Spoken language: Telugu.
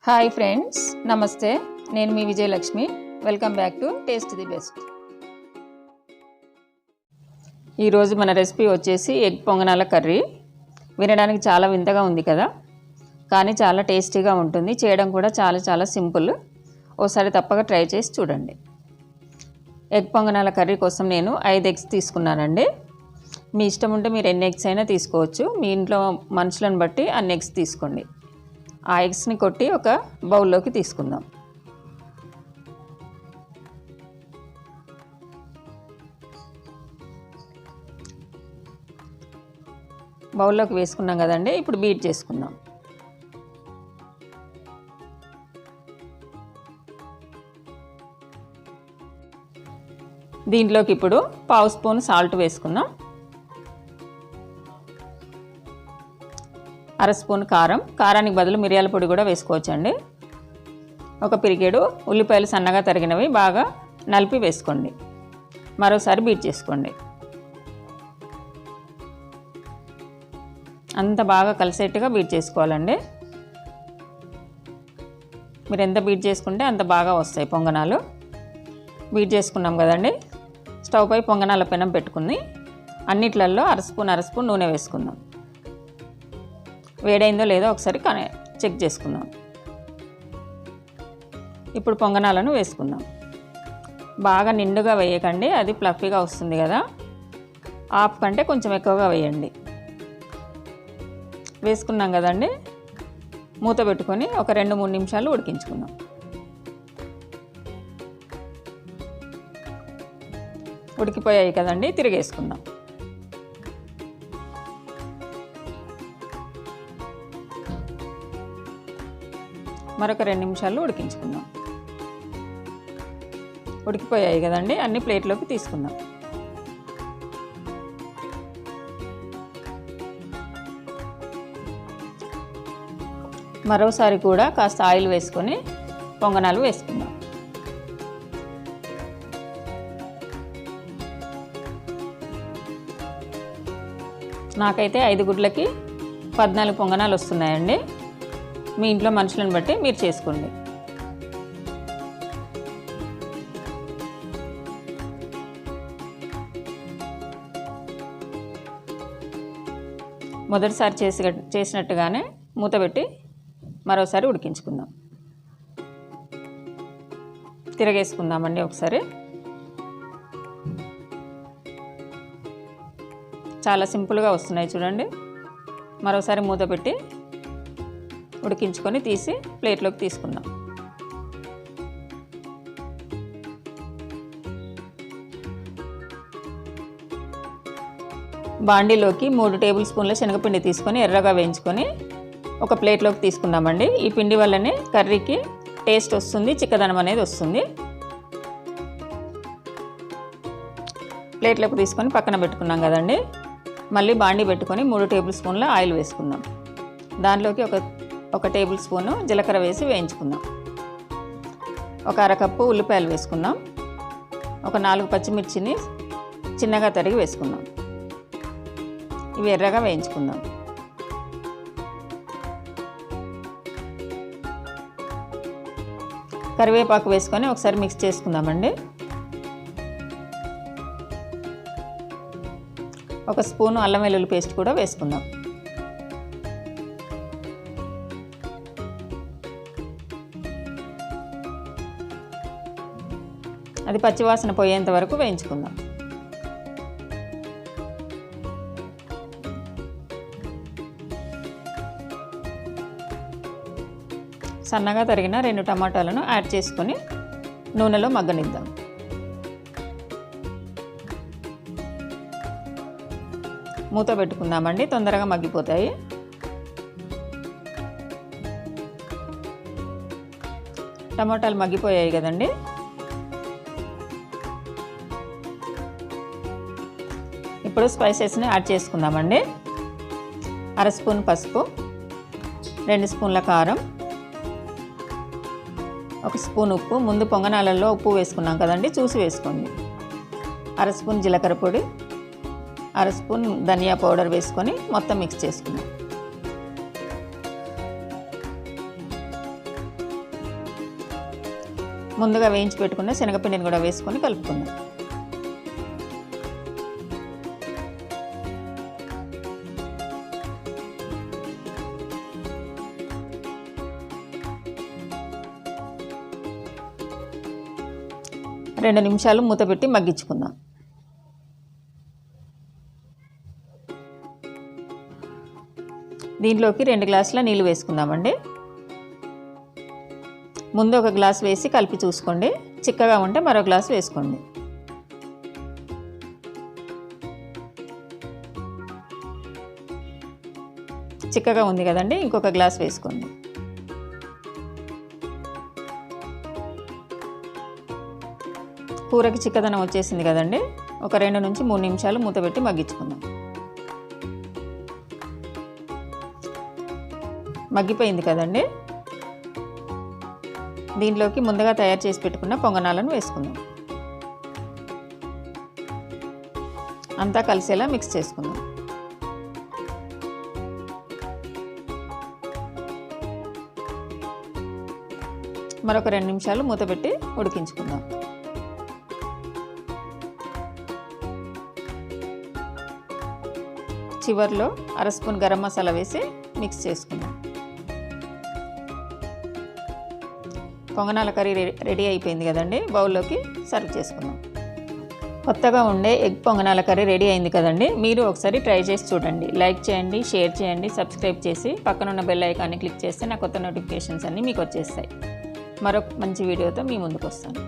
Hi friends, namaste. నేను మీ Vijayalakshmi. Welcome back to taste the best. ఈరోజు మన రెసిపీ వచ్చేసి ఎగ్ పొంగనాల కర్రీ. వినడానికి చాలా వింతగా ఉంది కదా, కానీ చాలా టేస్టీగా ఉంటుంది. చేయడం కూడా చాలా సింపుల్. ఓసారి తప్పక ట్రై చేసి చూడండి. ఎగ్ పొంగనాల కర్రీ కోసం నేను 5 ఎగ్స్ తీసుకున్నానండి. మీ ఇష్టం ఉంటే మీరు ఎన్ని ఎగ్స్ అయినా తీసుకోవచ్చు. మీ ఇంట్లో మనుషులను బట్టి అన్ని ఎగ్స్ తీసుకోండి. ఆ ఎగ్స్ని కొట్టి ఒక బౌల్లోకి తీసుకుందాం. బౌల్లోకి వేసుకున్నాం కదండి, ఇప్పుడు బీట్ చేసుకుందాం. దీంట్లోకి ఇప్పుడు 1/2 స్పూన్ సాల్ట్ వేసుకుందాం. 1/2 స్పూన్ కారం, కారానికి బదులు మిరియాల పొడి కూడా వేసుకోవచ్చండి. ఒక పిరికెడు ఉల్లిపాయలు సన్నగా తరిగినవి బాగా నలిపి వేసుకోండి. మరోసారి బీట్ చేసుకోండి. అంత బాగా కలిసేట్టుగా బీట్ చేసుకోవాలండి. మీరు ఎంత బీట్ చేసుకుంటే అంత బాగా వస్తాయి పొంగనాలు. బీట్ చేసుకున్నాం కదండి. స్టవ్ పై పొంగనాల పెనం పెట్టుకుని అన్నిట్లలో 1/2 స్పూన్ నూనె వేసుకుందాం. వేడైందో లేదో ఒకసారి చెక్ చేసుకుందాం. ఇప్పుడు పొంగనాలను వేసుకుందాం. బాగా నిండుగా వేయకండి, అది ఫ్లఫీగా వస్తుంది కదా. హాఫ్ కంటే కొంచెం ఎక్కువగా వేయండి. వేసుకున్నాం కదండి. మూత పెట్టుకొని ఒక 2-3 నిమిషాలు ఉడికించుకుందాం. ఉడికిపోయాయి కదండి, తిరిగేసుకుందాం. మరొక 2 నిమిషాలు ఉడికించుకుందాం. ఉడికిపోయాయి కదండి, అన్ని ప్లేట్లోకి తీసుకుందాం. మరోసారి కూడా కాస్త ఆయిల్ వేసుకొని పొంగనాలు వేసుకుందాం. నాకైతే 5 గుడ్లకి 14 పొంగనాలు వస్తున్నాయండి. మీ ఇంట్లో మనుషులను బట్టి మీరు చేసుకోండి. మొదటిసారి చేసినట్టుగానే మూత పెట్టి మరోసారి ఉడికించుకుందాం. తిరగేసుకుందామండి ఒకసారి. చాలా సింపుల్గా వస్తున్నాయి చూడండి. మరోసారి మూత పెట్టి ఉడికించుకొని తీసి ప్లేట్లోకి తీసుకుందాం. బాండీలోకి 3 టేబుల్ స్పూన్ల శనగపిండి తీసుకొని ఎర్రగా వేయించుకొని ఒక ప్లేట్లోకి తీసుకుందామండి. ఈ పిండి వల్లనే కర్రీకి టేస్ట్ వస్తుంది, చిక్కదనం అనేది వస్తుంది. ప్లేట్లోకి తీసుకొని పక్కన పెట్టుకున్నాం కదండి. మళ్ళీ బాండీ పెట్టుకొని 3 టేబుల్ స్పూన్ల ఆయిల్ వేసుకుందాం. దానిలోకి ఒక టేబుల్ స్పూను జీలకర్ర వేసి వేయించుకుందాం. ఒక 1/2 కప్పు ఉల్లిపాయలు వేసుకుందాం. ఒక 4 పచ్చిమిర్చిని చిన్నగా తరిగి వేసుకుందాం. ఇవి ఎర్రగా వేయించుకుందాం. కరివేపాకు వేసుకొని ఒకసారి మిక్స్ చేసుకుందామండి. ఒక స్పూను అల్లం వెల్లుల్లి పేస్ట్ కూడా వేసుకుందాం. అది పచ్చివాసన పోయేంత వరకు వేయించుకుందాం. సన్నగా తరిగిన 2 టమాటాలను యాడ్ చేసుకొని నూనెలో మగ్గనిద్దాం. మూత పెట్టుకుందామండి, తొందరగా మగ్గిపోతాయి. టమాటాలు మగ్గిపోయాయి కదండి. ఇప్పుడు స్పైసెస్ని యాడ్ చేసుకుందామండి. 1/2 స్పూన్ పసుపు, 2 స్పూన్ల కారం, 1 స్పూన్ ఉప్పు. ముందు పొంగనాలలో ఉప్పు వేసుకున్నాం కదండి, చూసి వేసుకోండి. 1/2 స్పూన్ జీలకర్ర పొడి, 1/2 స్పూన్ ధనియా పౌడర్ వేసుకొని మొత్తం మిక్స్ చేసుకుందాం. ముందుగా వేయించి పెట్టుకున్న శనగపిండిని కూడా వేసుకొని కలుపుకుందాం. రెండు నిమిషాలు మూత పెట్టి మగ్గించుకుందాం. దీంట్లోకి 2 గ్లాసుల నీళ్ళు వేసుకుందామండి. ముందు ఒక గ్లాస్ వేసి కలిపి చూసుకోండి. చిక్కగా ఉంటే మరో గ్లాస్ వేసుకోండి. చిక్కగా ఉంది కదండి, ఇంకొక గ్లాస్ వేసుకోండి. కూరకి చిక్కదనం వచ్చేసింది కదండి. ఒక 2 నుంచి 3 నిమిషాలు మూత పెట్టి మగ్గించుకుందాం. మగ్గిపోయింది కదండి. దీంట్లోకి ముందుగా తయారు చేసి పెట్టుకున్న పొంగనాలను వేసుకుందాం. అంతా కలిసేలా మిక్స్ చేసుకుందాం. మరొక 2 నిమిషాలు మూత పెట్టి ఉడికించుకుందాం. చివర్లో అర స్పూన్ గరం మసాలా వేసి మిక్స్ చేసుకుందాం. పొంగనాల కర్రీ రెడీ అయిపోయింది కదండి. బౌల్లోకి సర్వ్ చేసుకుందాం. కొత్తగా ఉండే ఎగ్ పొంగనాల కర్రీ రెడీ అయింది కదండి. మీరు ఒకసారి ట్రై చేసి చూడండి. లైక్ చేయండి, షేర్ చేయండి, సబ్స్క్రైబ్ చేసి పక్కనున్న బెల్ ఐకాన్ని క్లిక్ చేస్తే నా కొత్త నోటిఫికేషన్స్ అన్నీ మీకు వచ్చేస్తాయి. మరొక మంచి వీడియోతో మీ ముందుకు వస్తాను.